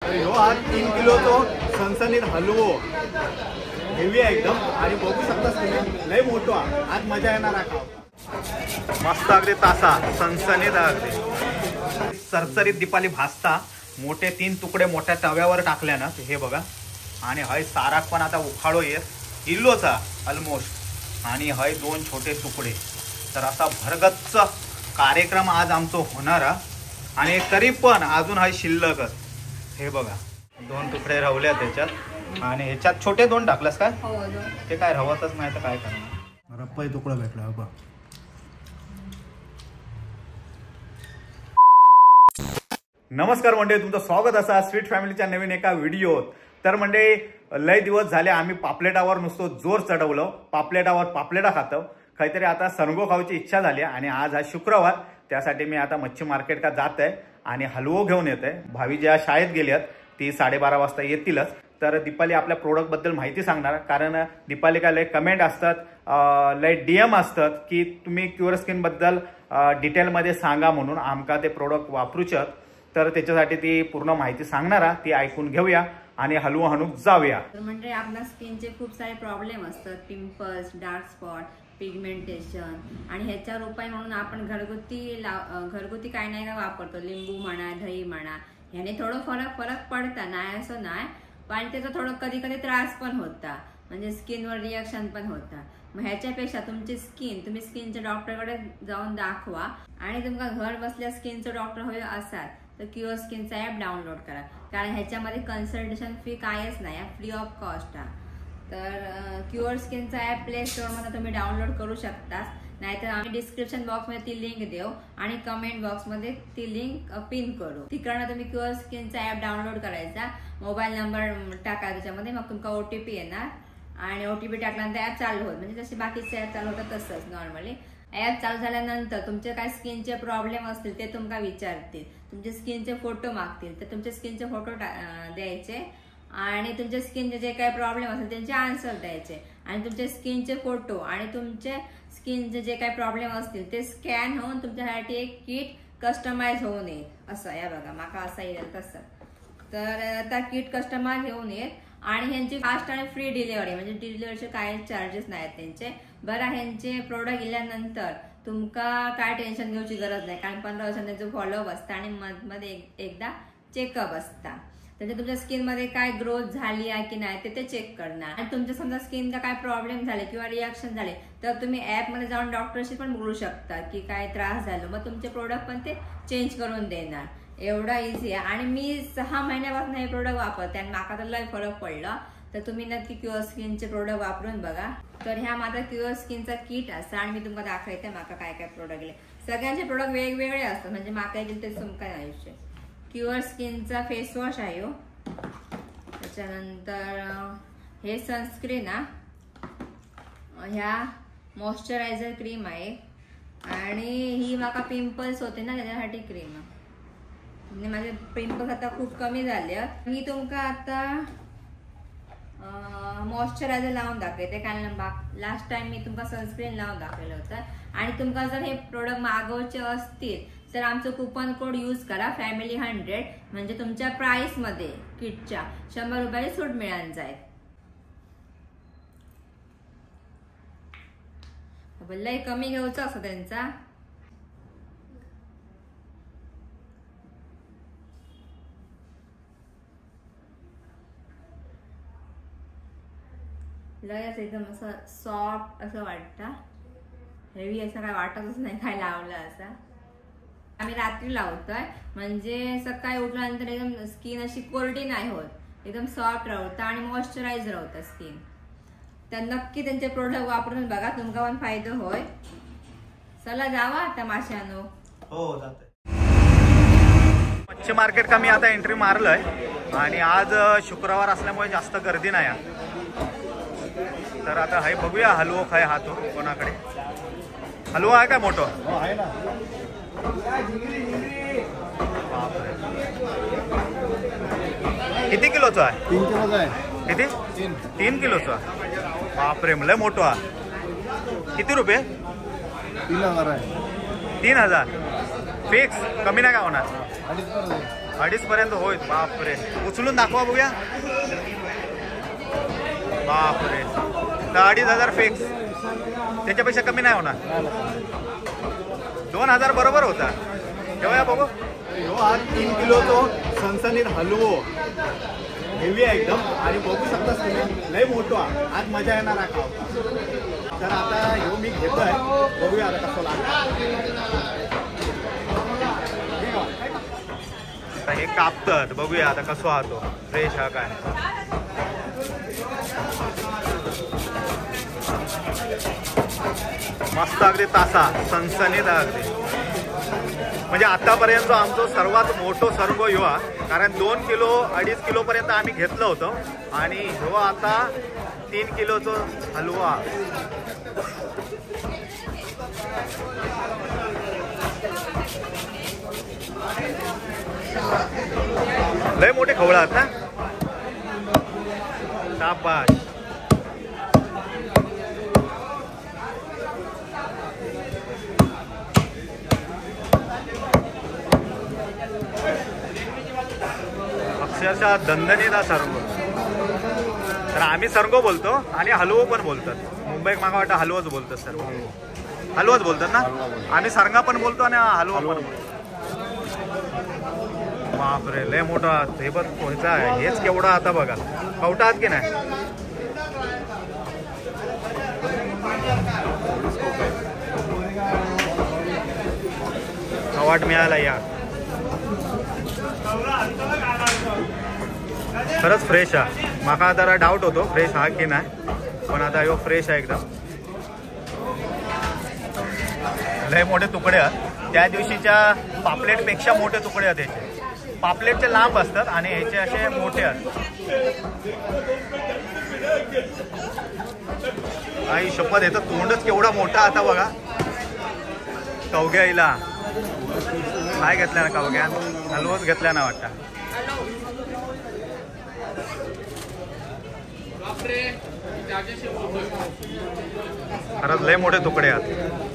तर ह्यो हा 3 किलोचो सणसणीत हलवो हेवी आहे एकदम आणि बघू शकता तुम्ही लय मोठो आहे. आज मजा येणार आहे खाऊ. मस्त अगदी तासा सणसणीत अगदी सरसरीत दीपाली भाजता. मोठे 3 तुकडे मोठ्या तव्यावर टाकल्यानं हे बघा. आणि हय साराक पण आता उखाडो येत इल्लोचा ऑलमोस्ट. आणि हय 2 छोटे तुकडे. तर असा भरगच्च कार्यक्रम आज आमचो होणार. आणि तरी पण अजून हय शिल्लकच. हे बघा 2 तुकडे रावल्या त्याच्यात आणि ह्याच्यात छोटे 2 टाकलंस काय? ते काय रवतच नाही तर काय करणार. रप्पाई तुकडा भेटला बघा. नमस्कार मंडळी, तुमचं स्वागत असा स्वीट फॅमिलीच्या नवीन एका व्हिडिओत. तर मंडळी लय दिवस झाले आम्ही पापलेटावर नुसतो जोर चढवलं. पापलेटावर पापलेटा खातो. काहीतरी आता सणगो खाऊची इच्छा झाली आणि आज हा शुक्रवार. त्यासाठी मी आता मच्छी मार्केट का जात आहे आणि हलवो घेऊन येत आहे. भावी ज्या शाळेत गेली आहेत ती 12:30 वाजता येतीलच. तर दीपाली आपल्या प्रोडक्टबद्दल माहिती सांगणार. कारण दीपाली काय लय कमेंट असतात, लय DM असतात की तुम्ही क्युअर स्किनबद्दल डिटेलमध्ये सांगा म्हणून आमका ते प्रोडक्ट वापरूच्यात. तर त्याच्यासाठी ती पूर्ण माहिती सांगणार. ती ऐकून घेऊया आणि हलवू हणूक जाऊया. तर म्हणजे आपल्या स्किनचे खूप सारे प्रॉब्लेम असतात. Pimples, dark spot, pigmentation. आणि ह्याच्यावर उपाय म्हणून आपण घरगुती काय नाही का वापरतो. लिंबू म्हणा, दही म्हणा. ह्याने थोडं फरक पडता नाही असं नाही, पण त्याचा थोडं कधी कधी त्रास पण होता. म्हणजे स्किनवर रिॲक्शन पण होता. मग ह्याच्यापेक्षा तुमची तुम्ही स्किनच्या डॉक्टरकडे जाऊन दाखवा. आणि तुमका घर बसल्या स्किनचं डॉक्टर होय असाल तर क्युअर स्किनचा ॲप डाउनलोड करा. कारण ह्याच्यामध्ये कन्सल्टेशन फी कायच नाही, फ्री ऑफ कॉस्ट आहे. तर क्युअर स्किनचा ॲप प्ले स्टोअरमध्ये तुम्ही डाउनलोड करू शकता. नाहीतर आम्ही डिस्क्रिप्शन बॉक्समध्ये ती लिंक देऊ आणि कमेंट बॉक्समध्ये ती लिंक पिन करू. तिकडनं तुम्ही क्युअर स्किनचा ॲप डाउनलोड करायचा. मोबाईल नंबर टाका त्याच्यामध्ये. मग तुमका OTP येणार आणि OTP टाकल्यानंतर ॲप चालू होत. म्हणजे जसे बाकीचे ॲप चालू होतात तसंच नॉर्मली. ॲप चालू झाल्यानंतर तुमचे काय स्किनचे प्रॉब्लेम असतील ते तुमका विचारतील. तुमचे स्किनचे फोटो मागतील तर तुमचे स्किनचे फोटो द्यायचे आणि तुमच्या स्किनचे जे काही प्रॉब्लेम असतील त्यांचे आन्सर द्यायचे. आणि तुमचे स्किनचे फोटो आणि तुमचे स्किनचे जे काही प्रॉब्लेम असतील ते स्कॅन होऊन तुमच्यासाठी एक किट कस्टमाइज होऊन येईल. असं या बघा माका असं येईल तसं. तर आता किट कस्टमाइज घेऊन येईल आणि ह्यांची फास्ट आणि फ्री डिलिव्हरी. म्हणजे डिलिव्हरीचे काही चार्जेस नाहीत त्यांचे. बरं ह्यांचे प्रोडक्ट गेल्यानंतर तुमका काय टेन्शन घेऊची गरज नाही. कारण 15 दिवसांचा फॉलोअप असता आणि मंथमध्ये एकदा चेकअप असता. म्हणजे तुमच्या स्किनमध्ये काय ग्रोथ झाली आहे की नाही ते चेक करणार. आणि तुमच्या समजा स्किनचा काय प्रॉब्लेम झाले किंवा रिॲक्शन झाले तर तुम्ही ॲपमध्ये जाऊन डॉक्टरशी पण बोलू शकता की काय त्रास झाला. मग तुमचे प्रोडक्ट पण ते चेंज करून देणार. एवढा इझी आहे. आणि मी 6 महिन्यापासून हे प्रोडक्ट वापरते आणि माका तर लय फरक पडला. तर तुम्ही नक्की क्युअर स्किनचे प्रोडक्ट वापरून बघा. तर ह्या माझा क्युअर स्किनचा किट असा आणि मी तुम्हाला दाखवते माका काय काय प्रोडक्ट गेले. सगळ्यांचे प्रोडक्ट वेगवेगळे असतात. म्हणजे माका येतील ते तुमका आयुष्य. क्युअर स्किनचा फेस वॉश आहे. त्याच्यानंतर हे सनस्क्रीन ह्या मॉइश्चरायझर क्रीम आहे. आणि ही माका पिंपल्स होते ना त्याच्यासाठी क्रीम आहे. म्हणजे माझे पिंपल्स आता खूप कमी झाले. मी तुमका आता मॉइश्चरायझर लावून दाखवते. कारण लास्ट टाइम मी तुमका सनस्क्रीन लावून दाखवलं होतं. आणि तुमका जर हे प्रोडक्ट मागवचे असतील तर आमचं कुपन कोड यूज करा family100. म्हणजे तुमच्या प्राइस मध्ये किटच्या 100 रुपये सूट मिळून जाईल. लय कमी घ्यायचं असं त्यांचा. लयच एकदम असं सॉफ्ट असं वाटतं. हेवी असं काय वाटतच नाही काय लावलं असं. आम्ही रात्री लावतोय म्हणजे सकाळी उठल्यानंतर एकदम स्किन अशी कोरडी नाही होत. एकदम सॉफ्ट राहतं आणि मॉइश्चरायझर होतं स्किन. तर नक्की त्यांचे प्रोडक्ट वापरून बघा. तुमका पण फायदा होय. चला जावा आता माशानो. हो जाते. मच्छी मार्केट का मी आता एंट्री मारलंय आणि आज शुक्रवार असल्यामुळे जास्त गर्दी नाही. तर आता हाय बघूया हलवो खाय हातो कोणाकडे. हलवा आहे काय मोठं? आहे ना. किती किलोचा आहे? 3 किलोचा आहे. किती? 3 किलोचा. बापरे लय मोठं आहे. किती रुपये? 3000 आहे. 3000 फिक्स. कमी नाही का होणार? 2:30 पर्यंत होईल. बापरे, उचलून दाखवा बघूया. बापरे, 2,500 फिक्स. त्याच्यापेक्षा कमी नाही होणार. 2,000 बरोबर होता. जेव्हा बघू. हा 3 किलोचो सणसणीत हलवो, हेवी आहे एकदम. आणि बघू शकता तुम्ही, लय मोठो आज मजा येणार हा खावता. तर आता ह्यो मी घेतोय, बघूया आता कसं लागतं. हे कापतात, बघूया आता कसं हा तो फ्रेश हा काय. मस्त अगदी तासा सणसणीत अगदी. म्हणजे आतापर्यंत आमचं सर्वात मोठं सर्व युवा, कारण 2 किलो 2.5 किलो पर्यंत आम्ही घेतलं होतं. आणि ह्यो आता 3 किलोचं हलवा. लय मोठे खवळा आहेत ना. शाबाश. अक्षरशः दणदणीत सर्व. तर आम्ही सर्गो बोलतो आणि हलवो पण बोलतात. मुंबईत मला वाटतं हलवच बोलतात सर्व. हलवच बोलतात ना. आम्ही सरंगा पण बोलतो आणि हलवा पण बोलतो. बापरे, लय मोठा. हे पण कोणता आहे, हेच केवढा आता बघा. कवटा आहात की नाही. अवॉर्ड मिळाला या. खरंच फ्रेश आहे. माका जरा डाऊट होतो फ्रेश हा की नाही, पण आता ह्यो फ्रेश आहे एकदम. लय मोठे तुकडे आहेत. त्या दिवशीच्या पापलेटपेक्षा मोठे तुकडे आहेत ह्याचे. पापलेटचे लांब असतात आणि ह्याचे असे मोठे आहेत. आई शपथ, ह्याचं तोंडच केवढा मोठा आता बघा. कवग्याईला काय घेतल्या ना, कवग्या हलवच घेतल्या ना वाटतं. खरंच लय मोठे तुकडे आहेत.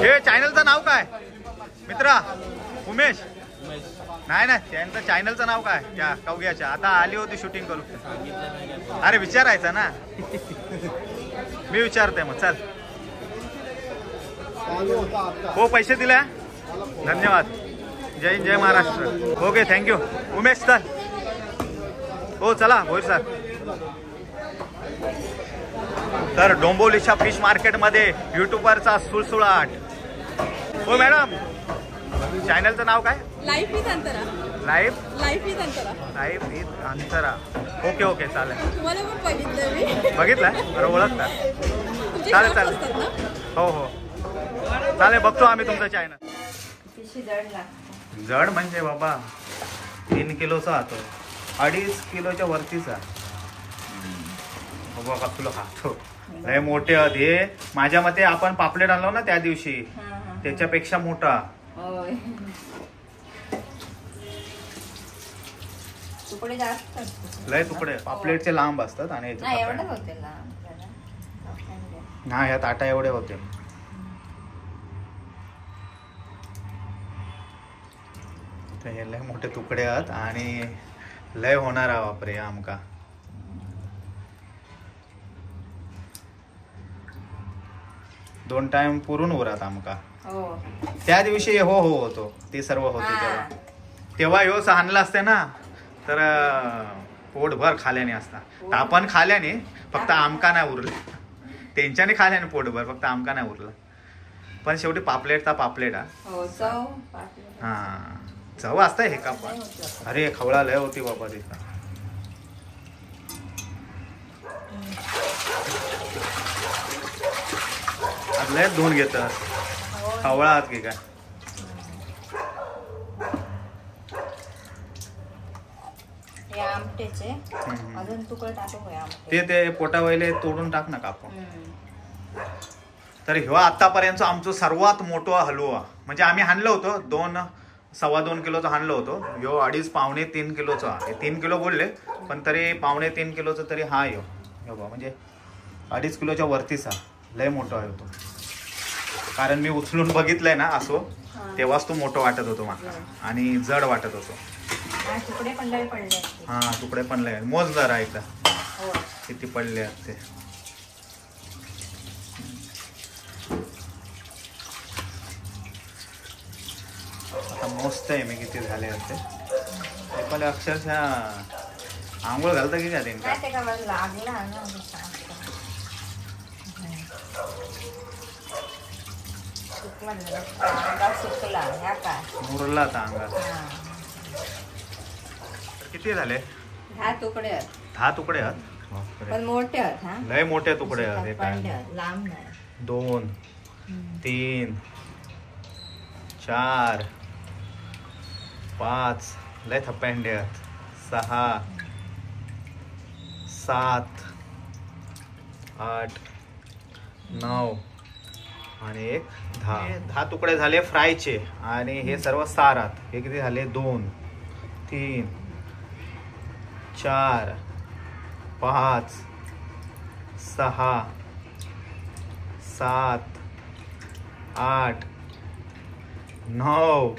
हे चॅनलचं नाव काय मित्रा? उमेश? नाही ना, त्यांचं चॅनलचं नाव काय त्या कवग्याच्या? आता आली होती शूटिंग करू. अरे विचारायचं ना. मी विचारते मग. चल. हो, पैसे दिले. धन्यवाद. जय हिंद, जय Maharashtra. Okay, thank you Umesh sir. हो चला भोईर सर. तर डोंबिवलीच्या फिश मार्केटमध्ये युट्यूबरचा सुळसुळाट. हो मॅडम, चॅनलचं नाव काय? Life with Antara. Life with Antara. Okay okay, चालेल. तुम्हाला पण बघितलं मी. बघितलंय? बरं, ओळखता. चालेल चालेल. हो हो चालेल, बघतो आम्ही तुमचं चॅनल. जड म्हणजे बाबा 3 किलोचा होतो, 2.5 किलोच्या वरतीचा. बाबा कसलं खातो. लय मोठे आहेत हे. माझ्या मते आपण पापलेट आणलो ना त्या दिवशी, त्याच्यापेक्षा मोठा. तुकडे जास्त असतात. लय तुकडे पापलेटचे लांब असतात आणि हा ह्या ताटा एवढे होते. हे लय मोठे तुकडे आहेत आणि लय होणार आहे. बापरे, आमका 2 टाइम पुरून उरात आमका. त्या दिवशी हो हो होतो, ते सर्व होते तेव्हा ह्यो आणला असते ना, तर पोटभर खाल्याने असता. आपण खाल्याने फक्त आमका नाही उरलं. त्यांच्याने खाल्याने पोटभर, फक्त आमका नाही उरलं. पण शेवटी पापलेटचा पापलेट हा चव असतं हे का. अरे खवळा लय होती बाबा तिथं. लय धुवून घेतात खवळा आहात की काय. ते पोटावले तोडून टाक ना कापून. तर ह्यो आतापर्यंत आमचं सर्वात मोठं हलवा. म्हणजे आम्ही हाणलं होतं 2-2.25 किलोचं हाणलं होतं. ह्यो 2.5-3 किलोचा. 3 किलो बोलले पण तरी 2.5-3 किलोचं तरी हा ह्यो म्हणजे 2.5 किलोच्या वरतीचा लय मोठा आहे तो, कारण मी उचलून बघितलंय ना असो तेव्हाच तो मोठं वाटत होतो मला आणि जड वाटत होतो. तुकडे पण लय पडले. हा तुकडे पण लय. मोज जरा एकदा किती पडले आहेत ते. आता मोजत आहे मी किती झाले असते. पहिले अक्षरशः आंघोळ घालतं की काय त्यांना. मुरला आता अंगात. किती झाले? 10 तुकडे आहेत. 10 तुकडे आहेत. पण मोठे आहेत हा. लय मोठे तुकडे आहेत. हे काय लांब नाही. 2 3 4 5 लय थप्प्यांडे आहेत. 6 7 8 9 आणि 1 10 तुकडे झाले फ्रायचे. आणि हे सर्व सारात हे किती झाले? 2 3 4 5 6 7 8 9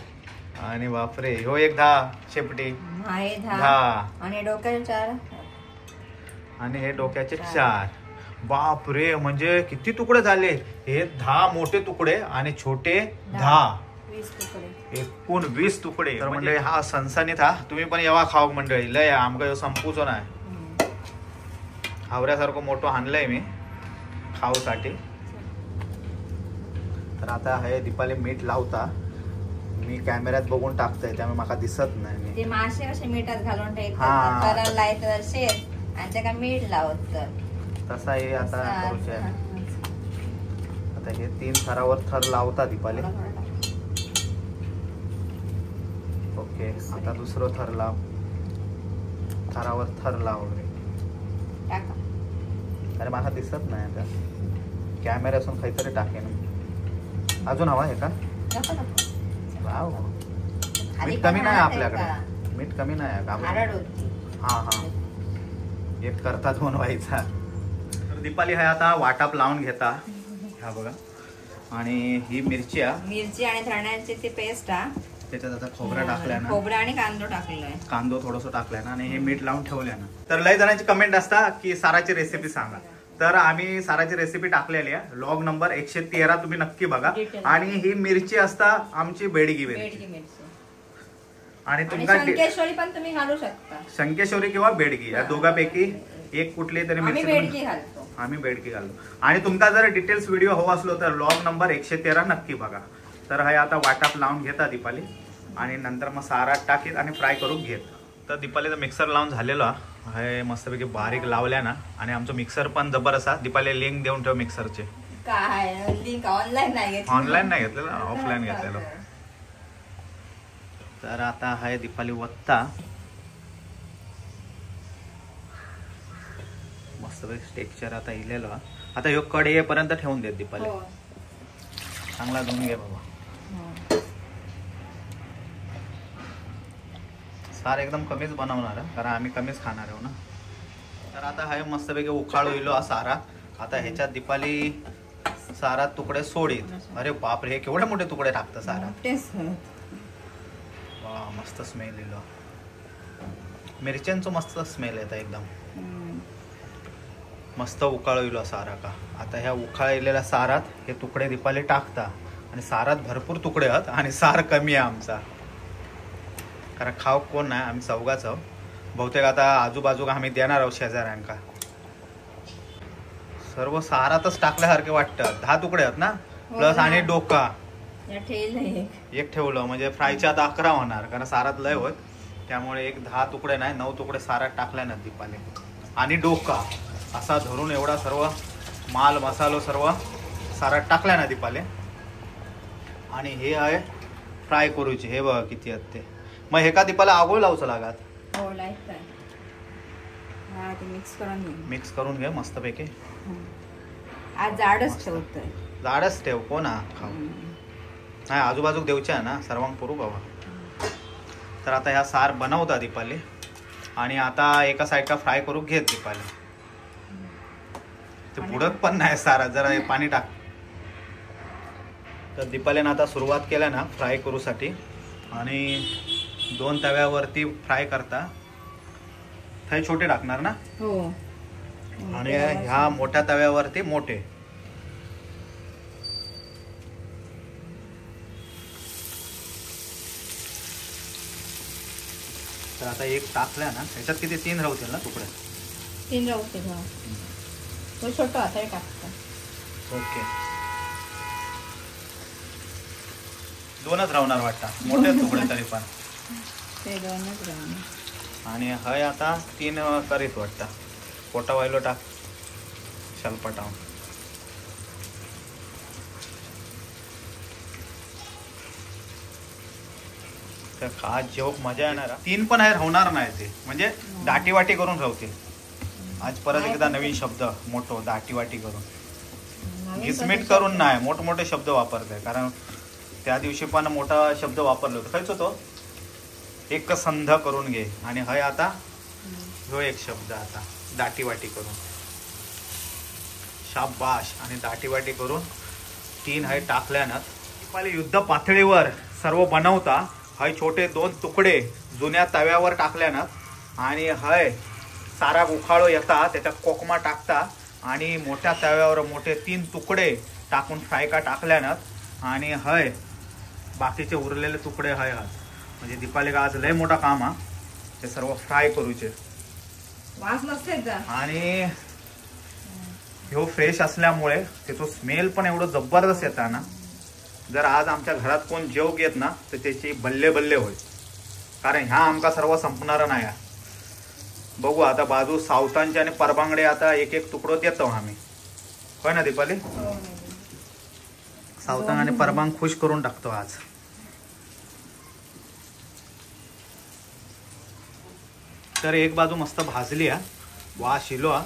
आणि बापरे हो एक 10 शेपटी. 10 आणि डोक्याचे 4 आणि हे डोक्याचे 4. बापरे म्हणजे किती तुकडे झाले हे? 10 मोठे तुकडे आणि छोटे 10. 20 तुकडे. एकूण 20 तुकडे. तर म्हणजे हा सणसणीत हा तुम्ही पण येवा खाऊ मंडळी. लय आमका संपूच नाही. हावऱ्यासारखं मोठं आणलंय मी खाऊसाठी. तर आता हे दीपाली मीठ लावता. मी कॅमेऱ्यात बघून टाकतोय त्यामुळे मला दिसत नाही. ते मासे कसे मिठात घालून ठेवतात कलर लायत शेत आणि त्याला मीठ लावत. तसा हे आता करूचे. आता हे 3 थरावर थर लावता दीपाली. ओके आता दुसरं थर लाव. थरावर थर लाव. अरे मला दिसत नाही आता कॅमेरा असून काहीतरी टाकेन. अजून हवा आहे का? वाव मीठ कमी नाही आपल्याकडे. मीठ कमी नाही का? हा हा एक करता 2 व्हायचा. तर दीपाली आहे आता वाटाप लावून घेता. ह्या बघा. आणि ही मिरची आणि धण्याची ती पेस्ट त्याच्यात आता खोबरा टाकलाय ना. खोबरा आणि कांदो टाकलाय. कांदो थोडस टाकलाय ना आणि हे मीठ लावून ठेवलंय ना. तर लय जणांची कमेंट असता की साराची रेसिपी सांगा. तर आम्ही साराची रेसिपी टाकलेली आहे. लॉग नंबर 113 तुम्ही नक्की बघा. आणि ही मिरची असता आमची बेडगी मिरची. आणि तुमका शंकेश्वरी पण तुम्ही घालू शकता. शंकेश्वरी किंवा बेडगी या दोघांपैकी एक कुठली तरी मिरची घालतो. आम्ही बेडगी घालतो. आणि तुमका जर डिटेल्स व्हिडिओ हवा असलो तर लॉग नंबर 113 नक्की बघा. तर हे आता वाटाप लावून घेता दीपाली आणि नंतर मग सारात टाकीत आणि फ्राय करून घेत. तर दीपालीचं मिक्सर लावून झालेलं आहे मस्तपैकी बारीक लावल्या ना. आणि आमचं मिक्सर पण जबर असा. दीपाली लिंक देऊन ठेव मिक्सरचे. काय लिंक ऑनलाईन नाही घेतलेलं ऑफलाईन घेतलेलं. तर आता आहे दीपाली वत्ता मस्तपैकी टेक्स्चर आता इलेलो. आता ह्यो कड येईपर्यंत ठेवून देत दीपाली. चांगला धुवून घे बाबा. सार एकदम कमीच बनवणार कारण आम्ही कमीच खाणार आहोत ना. तर आता हा मस्तपैकी उखाळू इलो सारा. आता ह्याच्यात दीपाली सारात तुकडे सोडीत. अरे बापरे हे केवढे मोठे तुकडे टाकतं सारात. वा मस्त स्मेल इलो. मिरच्यांचं मस्त स्मेल येतं एकदम. मस्त उकाळू इलो सारा का. आता ह्या उखाळलेल्या सारात हे तुकडे दीपाली टाकता. आणि सारात भरपूर तुकडे आहेत आणि सार कमी आहे आमचा कारण खाऊ कोण नाही. आम्ही चौघाच आहोत. बहुतेक आता आजूबाजू आम्ही देणार आहोत शेजाऱ्यांका. सर्व सारातच टाकल्यासारखे वाटतं. 10 तुकडे आहेत ना प्लस आणि डोका एक ठेवलं म्हणजे फ्रायचे आता 11 होणार कारण सारात लय होत. त्यामुळे एक 10 तुकडे नाही 9 तुकडे सारात टाकल्या ना दीपाली. आणि डोका असा धरून एवढा सर्व माल मसालो सर्व सारात टाकल्या ना दीपाली. आणि हे आहे फ्राय करूचे. हे बघा किती आहेत ते. मग हे का दीपाला आगोळ लावचं लागत. मिक्स करून घे मस्तपैकी. आज जाडच ठेवतोय. जाडच ठेव कोण खाऊ नाही आजूबाजूक देऊच्या ना सर्वांक पुरू बाबा. तर आता ह्या सार बनवता दीपाली. आणि आता एका साईडला फ्राय करून घेत दीपाली. ते बुडत पण नाही सारा, जरा हे पाणी टाक. तर दीपालीनं आता सुरुवात केल्या ना फ्राय करूसाठी, आणि 2 तव्यावरती फ्राय करता. हे छोटे टाकणार ना? हो. आणि ह्या मोठ्या तव्यावरती मोठे. तर आता एक टाकल्या ना, ह्याच्यात किती 3 राहतील ना तुकडे? 3 राहते. तो छोटा आता टाकतो. ओके, 2च राहणार वाटतं, मोठे तुकडे तरी पण. ते 2च राहणार. आणि हय आता 3 करीत वाटतं. पोटा वायलो टाक शलपटावून. तर आज जेवक मजा येणार. 3 पण आहे राहणार नाही ते, म्हणजे दाटी वाटी करून राहतील. आज परत एकदा नवीन शब्द मोठो, दाटी वाटी करून. घिसमीट करून नाही, मोठमोठे शब्द वापरते. कारण त्या दिवशी पण मोठा शब्द वापरलो होतो. खयचो तो? एक संध करून घे. आणि हय आता ह्यो एक शब्द आता दाटी वाटी करून. शाबाश. आणि दाटी वाटी करून 3 हय टाकल्यानं दीपाली युद्ध पातळीवर सर्व बनवता. हय छोटे 2 तुकडे जुन्या तव्यावर टाकल्यानं, आणि हय सारा उखाळो येता, त्याच्यात कोकमा टाकता, आणि मोठ्या तव्यावर मोठे 3 तुकडे टाकून फ्राय का टाकल्यानं, आणि हय बाकीचे उरलेले तुकडे हय हात. म्हणजे दीपाली आज लय मोठा काम हा, ते सर्व फ्राय करूचे. वास नसते का? आणि ह्यो फ्रेश असल्यामुळे त्याचा स्मेल पण एवढं जबरदस्त येता ना. जर आज आमच्या घरात कोण जेव घेत ना, तर त्याची बल्ले बल्ले होईल. कारण ह्या आमका सर्व संपणार नाही. बघू आता बाजू सावतांचे आणि परबांगडे आता एक एक तुकडो देतो आम्ही. होय ना दीपाली? सावतांग आणि परबांग खुश करून टाकतो आज. तर एक बाजू मस्त भाजली हा, वास शिलो हा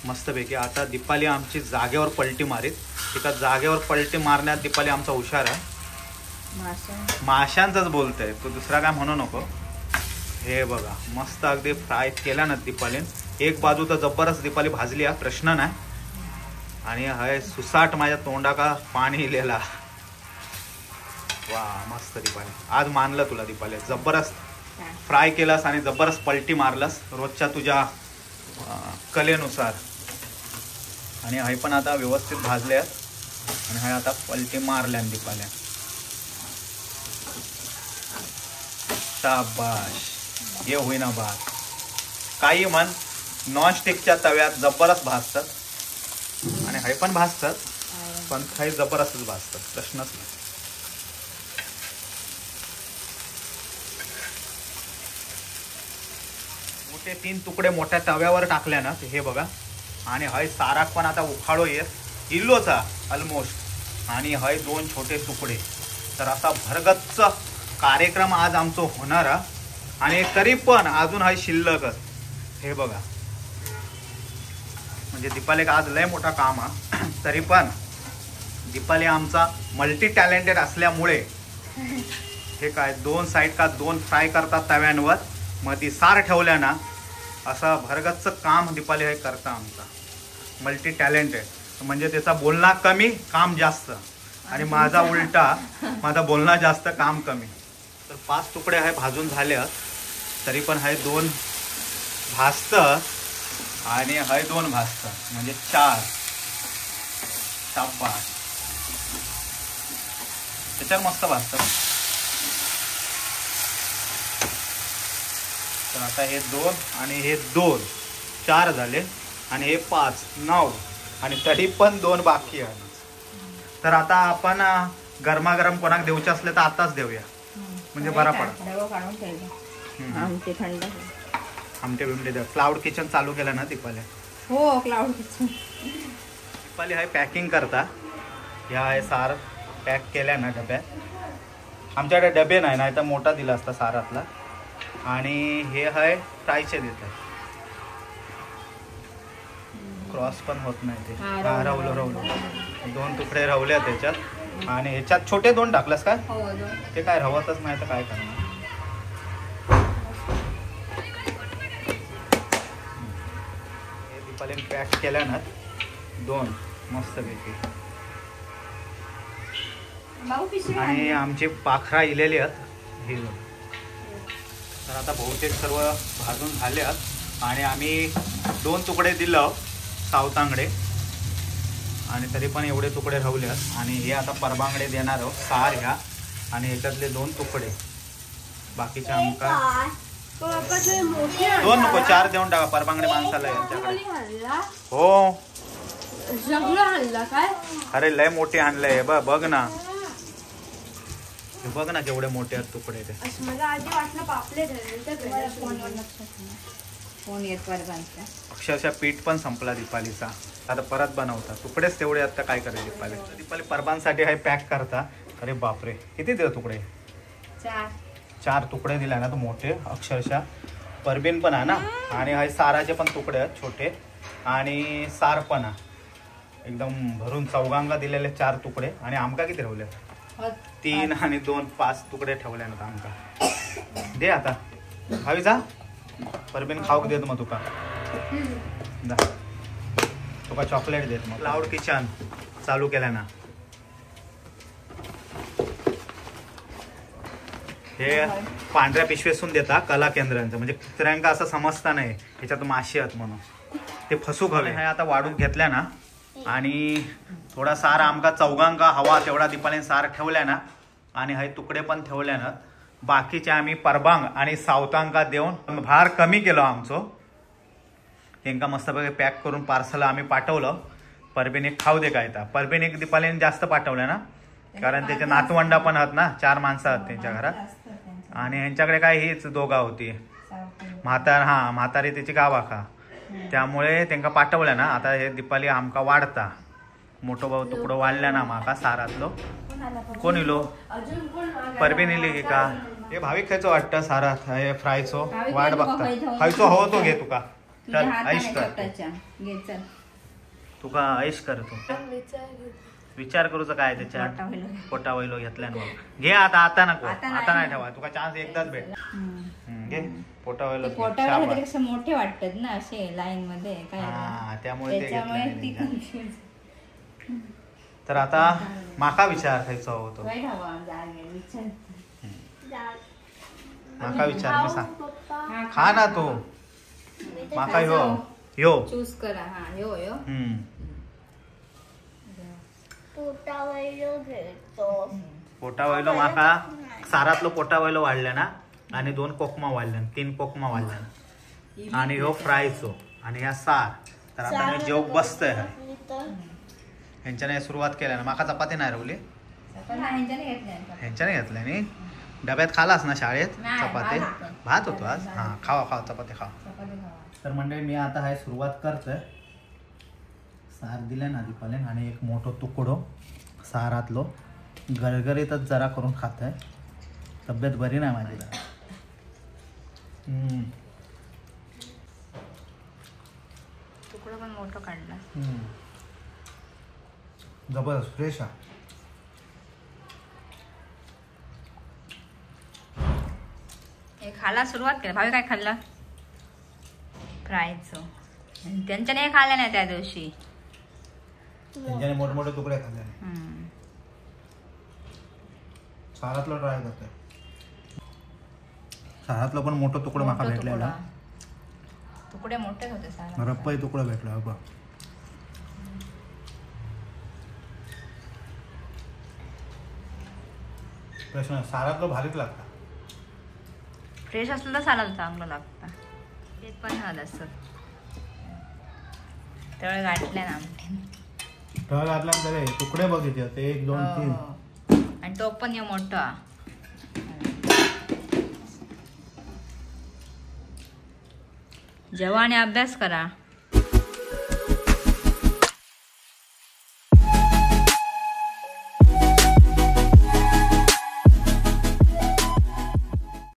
मस्तपैकी. आता दीपाली आमची जागेवर पलटी मारीत. एका जागेवर पलटी मारण्यात दीपाली आमचा हुशार आहे. माशांचाच बोलतोय तो, दुसरा काय म्हणू नको. हे बघा मस्त अगदी फ्राय केला ना दीपालीन. एक बाजू तर जबरदस्त दीपाली भाजली हा, प्रश्न नाही. आणि हय सुसाट माझ्या तोंडा का पाणी इलेला. वा मस्त दीपाली, आज मानलं तुला दीपाली. जबरदस्त फ्राय केलास आणि जबरदस्त पलटी मारलास रोजच्या तुझ्या कलेनुसार. आणि हय पण आता व्यवस्थित भाजले आहेत, आणि हय आता पलटी मारल्या दीपाल्या. शाबाश. हे होईना भात. काही म्हण नॉनस्टिकच्या तव्यात जबरदस्त भाजतात, आणि हय पण भाजतात, पण काही जबरदस्तच भाजतात, प्रश्नच नाही. मोठे 3 तुकडे मोठ्या तव्यावर टाकल्या ना, हे बघा. आणि हय साराक पण आता उखाळो येत इल्लोचा ऑलमोस्ट. आणि हय 2 छोटे तुकडे. तर असा भरगच्च कार्यक्रम आज आमचा होणार. आणि तरी पण अजून हय शिल्लकच. हे बघा म्हणजे दीपाली आज लय मोठा काम हा. तरी पण दीपाली आमचा मल्टी टॅलेंटेड असल्यामुळे हे काय 2 साईड का 2 फ्राय करतात तव्यांवर, मग ती सार ठेवल्या ना, असं भरगच्च काम दीपाली हे करता आमचा. मल्टी टॅलेंटेड म्हणजे त्याचा बोलणं कमी काम जास्त, आणि माझा उलटा, माझा बोलणं जास्त काम कमी. तर 5 तुकडे आहे भाजून झाले, तरी पण हे 2 भाजतं आणि हे 2 भाजतं, म्हणजे 4. शाबास. त्याच्यात मस्त भाजतं. तर आता हे 2 आणि हे 2 4 झाले, आणि हे 5 9, आणि तरी पण 2 बाकी आहे. तर आता आपण गरमागरम कोणाक देऊचे असले तर आताच देऊया, म्हणजे बरा पडत. आमटे बिमटे द्या. क्लाउड किचन चालू केलं ना दीपाली? हो, क्लाउड किचन. दीपाली हाय पॅकिंग करता. ह्या आहे सार पॅक केल्या ना डब्यात. आमच्याकडे डबे नाही, नाही तर मोठा दिला असता सारातला. आणि हे आहे फ्रायचे देतात. क्रॉस पण होत नाही ते. हा रवलो 2 तुकडे रवल्या त्याच्यात. आणि ह्याच्यात छोटे 2 टाकलंस काय? ते काय रवतच नाही तर काय करणार. हे दीपालीने पॅक केल्यानं 2 मस्तपैकी. भाऊ पिशवी आणि आमची पाखरा इलेली आहेत हे. तर आता बहुतेक सर्व भाजून झाल्यात आणि आम्ही 2 तुकडे दिलं सावतांगडे आणि तरी पण एवढे तुकडे राहल्यात. आणि हे आता परबांगडे देणार आहोत 6 ह्या आणि ह्याच्यातले 2 तुकडे. बाकीचे आमका 2 नको 4 देऊन टाका परबांगडे माणसाला यांच्याकडे. हो काय अरे लय मोठे आणलंय बघ ना. बघ ना केवढे मोठे आहेत तुकडे ते. मला आधी वाटलं पापलेट फोन येत परबांचा. अक्षरशः पीठ पण संपला दीपालीचा. आता परत बनवता तुकडेच तेवढे. आता काय करेल दीपाली परबांसाठी हे पॅक करता. अरे बापरे किती दिले तुकडे. 4 तुकडे दिले ना. तो मोठे अक्षरशः परबीन पण आहे ना. आणि हे साराचे पण तुकडे आहेत छोटे आणि सार पण आहे एकदम भरून. चौगांगा दिलेले 4 तुकडे आणि आमका किती ठेवले 3 आणि 2 5 तुकडे ठेवले ना आमका. दे आता हवी जा परबीन खाऊक देत मग तुका. तुका चॉकलेट देत मग. क्लाउड किचन चालू केलं ना. हे पांढऱ्या पिशवेसून देता कला केंद्रांचं. म्हणजे कुत्र्यांका असं समजता नाही ह्याच्यात माशी आहेत म्हणून ते फसूक हवे. हे आता वाढून घेतल्या ना आणि थोडा सार आमका चौगांका हवा तेवढा दीपालीने सार ठेवल्या ना. आणि हे तुकडे पण ठेवल्या ना. बाकीचे आम्ही परबांग आणि सावतांका देऊन भार कमी केलं आमचं. त्यांका मस्तपैकी पॅक करून पार्सल आम्ही पाठवलं. परबीन एक खाऊ दे काय तर. परबीन एक दीपालीने जास्त पाठवल्या ना कारण त्याचे नातवंडा पण आहेत ना. 4 माणसं आहेत त्यांच्या घरात. आणि यांच्याकडे काय हीच दोघा होती म्हातारी त्याची गावाखा. त्यामुळे त्यांना पाठवल्या ना. आता हे दीपाली आमका वाढता. मोठो भाऊ तुकडं वाढल्या ना माका सारातलो. कोण इलो परबीन इली की का. हे भाविक खायचो वाटतं सारात. हे फ्रायचो वाट बघता. खायचो हवं तो घे तुका. चल ऐश कर तुका ऐश कर. तू विचार करूच काय त्याच्यात. पोटा वैलो घेतल्या घे. आता नको. आता नाही ठेवा. तुका चान्स एकदाच भेट. घे पोटा वैलो. मोठे वाटतात ना असे लाईन मध्ये काय. त्यामुळे तर आता माका विचार खायचो होतो. माका विचार मी सांग खा ना तू. माका यो चूज करा. हा यो पोटा वैलो माका सारातलो पोटा वैलो वाढल्या ना. आणि 2 कोकमा वाढल्या 3 कोकमा वाढल्या ना. आणि ह्यो फ्रायचो आणि ह्या सार. तर आता मी जेव बसतोय ह्यांच्याने सुरुवात केल्या ना. माका चपाती नाही रवली. ह्यांच्याने घेतल्या नी. डब्यात खालास ना शाळेत चपाती. भात होतो आज. हा खावा चपाती खावा. तर मंडळी मी आता हाय सुरुवात करतोय. सार दिले ना दीपाली आणि एक मोठो तुकडो सारातलो गरगरीतच जरा करून खातोय. तब्येत बरी नाही माझी जरा. तुकडं पण मोठं काढला. जबरदस्त फ्रेश आहे. खायला सुरुवात केली. भावी काय खाल्ला फ्रायचं. त्यांच्याने खाल्लं नाही त्या दिवशी. त्यांच्याने मोठमोठे तुकडे खाल्ले. सारातलं ट्राय करतोय. सारातलं पण मोठं तुकडं माका भेटलेला. तुकडे मोठे होते सारा. रप्पाई तुकडं भेटला बघ. प्रश्न सारातलं भारीच लागतं. फ्रेश असलं तर साराला चांगलं लागतं. ते पण हद असत. तळ गाठल्या ना आमटे. तळ घातल्यानंतर तुकडे बघितले ते 1 2 3. आणि तो पण मोठा. जेवा आणि अभ्यास करा.